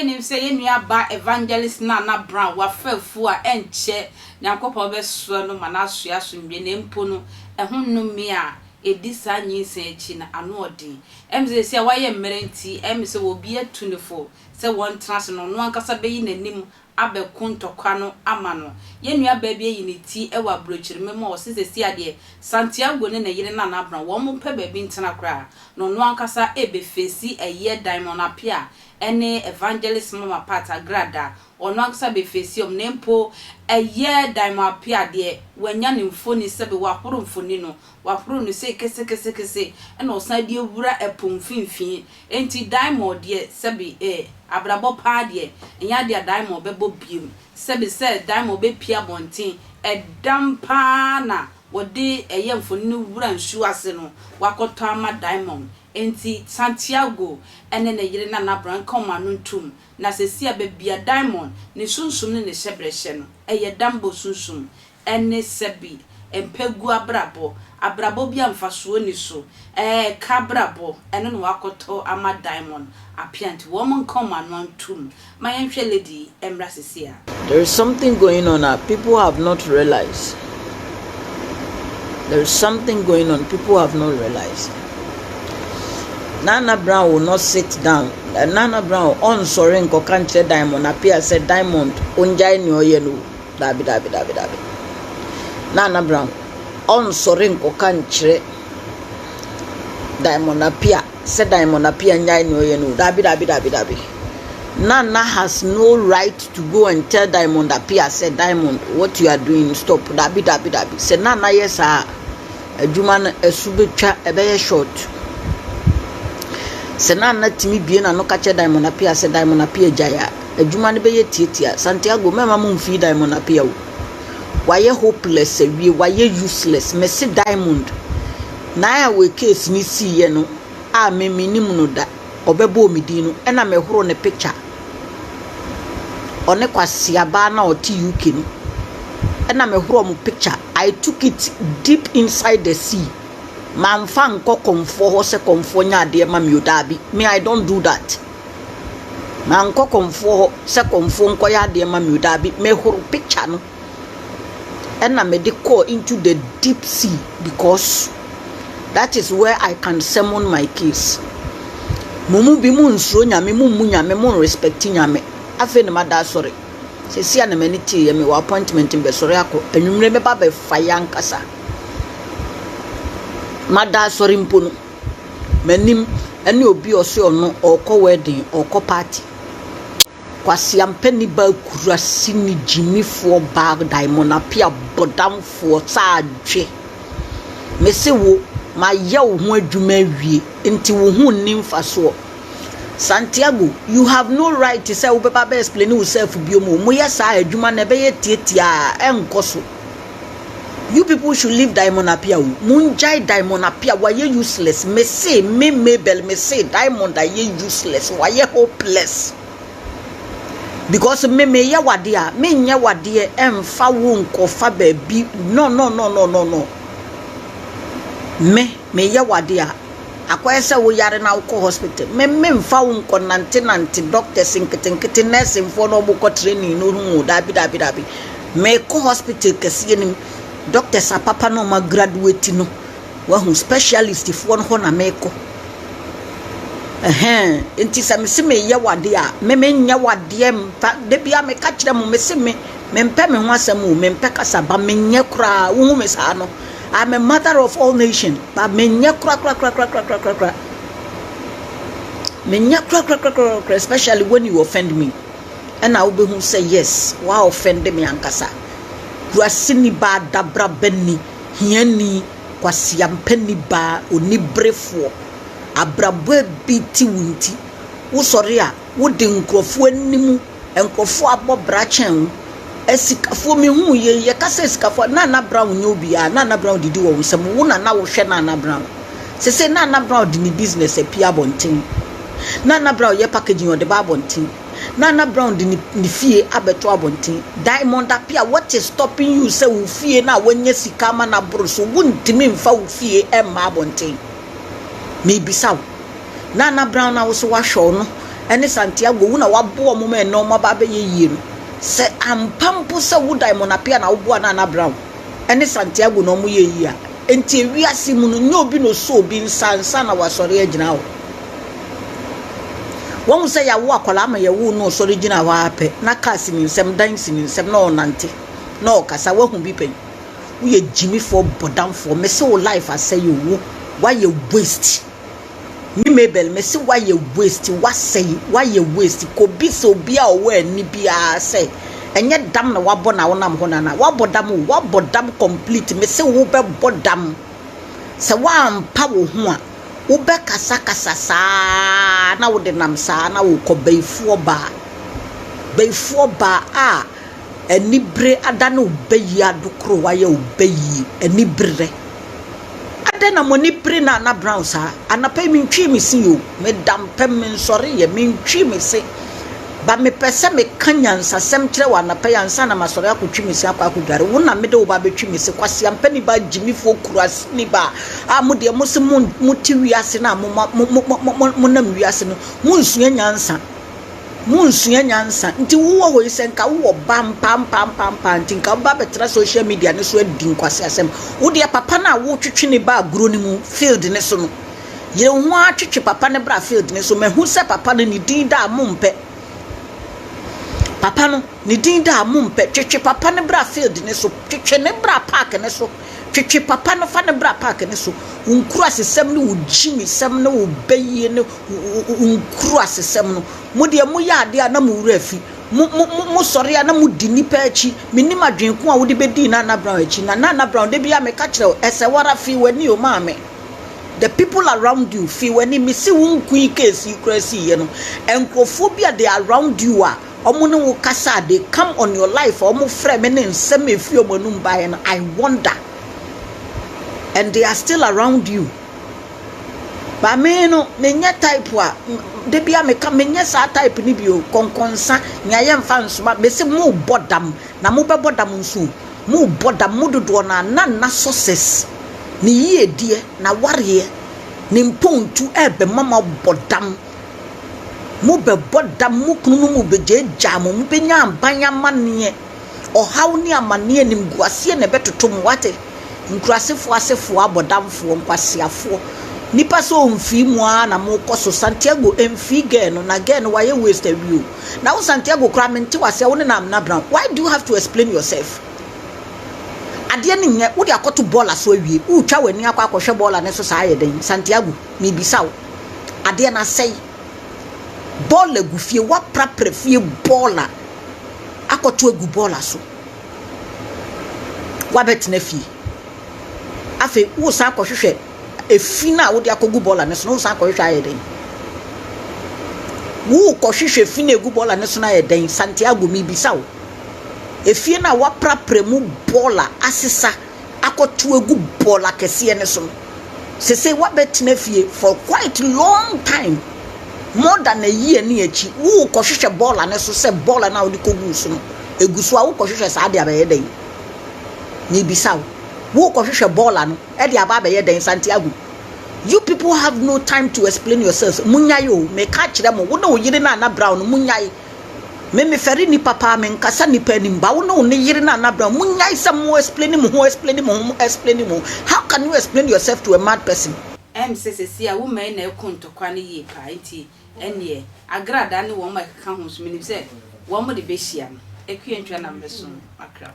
nim say yenua ba evangelist Nana Brown wa fefu a enche nyankopon be so no manaso asomdwe ne mpo no ehun no me a edisa nyinsa echi na ano odin emze se waye mmerenti emse obi atunefo se won trans no no ankasa beyi nanim abekontokwa no amano yenua ba bia yiniti ewa brochirime ma osese ade Santiago ne na yire Nana Brown wo mo pe ba bi ntena kra no no ankasa ebefesi eye diamond apia ene evangelist mama pata grada ono ankasa befesi nempo eye diamond apia de wanya ne mfoni sebe wahoro mfoni no wahoro no se kese ena osan de wura epomfinfin enti diamond de sebe abrabo pa de nya de diamond bebo biem sebe se diamond be pia bontin edampa na wode eye mfoni no wura nsu ase no wakoto ama diamond enti Santiago ene na yire Nana Brown koma no ntum na sesia bebia diamond ne sunsum ne hyebreshe no eye dambo sunsum ene sebi empegu abrabo bia mfaso ni so kabrabo ene no wakoto ama diamond apiant woman koma no ntum mayenhwe lady emra sesia. There is something going on that people have not realized. There is something going on people have not realized. Nana Brown will not sit down. Nana Brown on sorry nko kanche diamond appear said diamond onjai ni oyenu dabi. Nana Brown on sorry nko kanche diamond appear said diamond appear njai ni oyenu dabi. Nana has no right to go and tell diamond appear said diamond what you are doing stop dabi. Say Nana yes adwuma esubetwa ebeye short. Senana timi bie na no kache diamond apia se diamond apia jaya adwuma ne beye tietia Santiago mema mu mfi diamond apia wo waye hopeless awie waye useless mesi diamond na ya we case ni si ye no a meminim no da obebo omidi no ena mehoro ne picture one kwasia ba na oti UK no ena mehoro mu picture I took it deep inside the sea. Man fan ko komfo ho se komfo nya de ma mi odabi me I don't do that. Man ko komfo se komfo nko ya de ma mi odabi me horo picture no and na me de call into the deep sea because that is where I can summon my case. Mumu bi mu nsuro nyame mu nyame mu respect nyame afi ne mada sorry se sia na mani tie ye me wa appointment be sorry akọ anwumre me ba be faya nkasa mada sorry mpono manim ene obi ose ono okọ wedding okọ party kwasi ampeni ba kura sini jimifo bag diamond apia bodamfo saadwe mese wo ma ye wo ho adwuma wie enti wo hu nimfa so Santiago you have no right to say wo beba be explain yourself biomo mo yesa adwuma na be ye tietia enkoso. You people should leave diamond apia. Munjai diamond apia. Why you useless? Me say me Mabel. Me say diamond are you useless. Why you hopeless? Because me ya wadia. Me nya wadia. Emfa wonko fa baby. No. Me ya wadia. Akwa ese wo yare na uko hospital. Me mfa wonko nante doctors nkete nurse mfo no buko training no hu dabi. Me ko hospital kesi ni. Doctors are papa no ma graduate no wahu specialist fo no na meko enti sa me se me ye wade a me nya wade mpa de bia me ka kire mo me se me mpe me ho asem o me mpe kasa ba me nya kra wo me sa no I'm a mother of all nations ba me nya kra me nya kra especially when you offend me and I will be who say yes wa offend me ankasa Kwasini ba dabra benni hiani kwasi ampeni ba onibrefo abrabwe biti wunti wo sori a wo de nkrofo animu enkrofo abobra chen esikafo me hu ye kasa esikafo Nana Brown nyobi a Nana Brown didi wo nsem wo na wo hwe Nana Brown se Nana Brown di ni business e pia bonten Nana Brown ye packaging o de ba bonten Nana Brown di ni fie abeto abonten diamond apia what is stopping you say wo fie na wanye sika ma na bro so wuntimi mfa wo fie e ma abonten me bisaw Nana Brown na wo so wa hwo no ene Santiago wo na wabo mo me no ma ba be yie no se ampampo se wo Diamond Apia na wo na na Brown ene Santiago no mo ye yi a enti ewiase mu no nye obi no so obi nsansa na wasori agina wo won se ya wo akola ma ye wo no sori gina wa ape na kasi ni nsem dan si ni nsem na onante na okasa wa hu bi pen wo ye Jimmy for bodam for me se wo life asay wo why you waste me Mabel me se why you waste what say why you waste ko bi so bia o wa ni bia say enye dam na wabo na wonam ho na wabodam complete me se wo be bodam se wa ampa wo ho a wo be kasa sa na wo de nam sa na wo ko beifuo ba a enibre adana obeyi adokro wa ye obeyi enibre adana moni pre na Brown sa anapa mi ntwi mi si yo me dampem mi sori ye mi ntwi mi se ba me pese me kanyansa sem kire wa anapa yansa na masori akotwi mi si akwa akudware wo na me de wo ba betwi mi se kwase ampani ba Jimmy fo kurasi ni ba a mo de mo se mo ti wiase na mo nam wiase no mo nsua nyansa nti wo ise nka wo bam pam nti nka ba betra social media ne so adi nkwase asem wo de papa na wo twetwe ne ba agro ni mu field ne so no ye ho atwetwe papa ne bra field ne so mehu se papa ne din da amompe papa no ne din da amompe twetwe papa ne bra field ne so twetwe ne bra park ne so twetwe papa no fa ne bra park ne so unkuru asesem ne wo Jimmy sem ne wo beye ne unkuru asesem no mo de mo ya ade na mo wura fi mo sori na mo di nipa achi menim adwenko a wo de bedi na Brown achi na Brown de bia me ka kire ese wara fi wani o maame the people around you fi wani me si wo nkui case you crazy ye no enkophobia they around you a omo ne wo kasa they come on your life omo frɛ me ne nsem efi omo num bae no I wonder and they are still around you ba me no menye type a de bia me ka menye sa type ni bio konkonsa nyaye mfa nsoma be se mo bodam na mo be bodam nso mo bodam mo dodo na success ni yie die na ware ni mpontu ebe mama bodam mo be bodam mo kunu mo be jeja mo be nya ambanya mane o haw ni amane ni mguase na betoto mo wate nkurasefo asefo abodamfo nkwasiafo nipa so mfi mu a na mo koso Santiago emfi gen no na gen why you waste a view now Santiago kramenti wase wo ne na Brown why do you have to explain yourself ade ne nye wo de akoto baller so awie wo twa wani akwa baller ne so saa yeden Santiago mi bisawo ade na sei baller gufie wa prapre fie baller akoto egu baller so wa betna fie afi wo sa akohwehwe efina wo de akogu baller ne so no sa akohwehwe ayeden wo kohwehwe fina egu baller ne so na ayeden Santiago mi bisawo efie na wa prapremu baller asisa akoto egu baller kese ne so se wa betna fie for quite long time more than a year ni echi wo kohwehwe baller ne so se baller na wo de kogu so no eguso a wo kohwehwe sa de abayeden ni bisawo wo kohwehwe baller no e de abayeden Santiago you people have no time to explain yourselves munyai o me ka kire mo wo na wo yire na Brown munyai me feri ni papa me nkasa ni pa ni mba wo na wo ne yire na Brown munyai some more explain mo how can you explain yourself to a mad person MCCC a woman na ekontokwa ne ye pa nti ene agrada ne wo ma ka ho so menim se wo mo de behia no ekwie ntwa na mbeso akra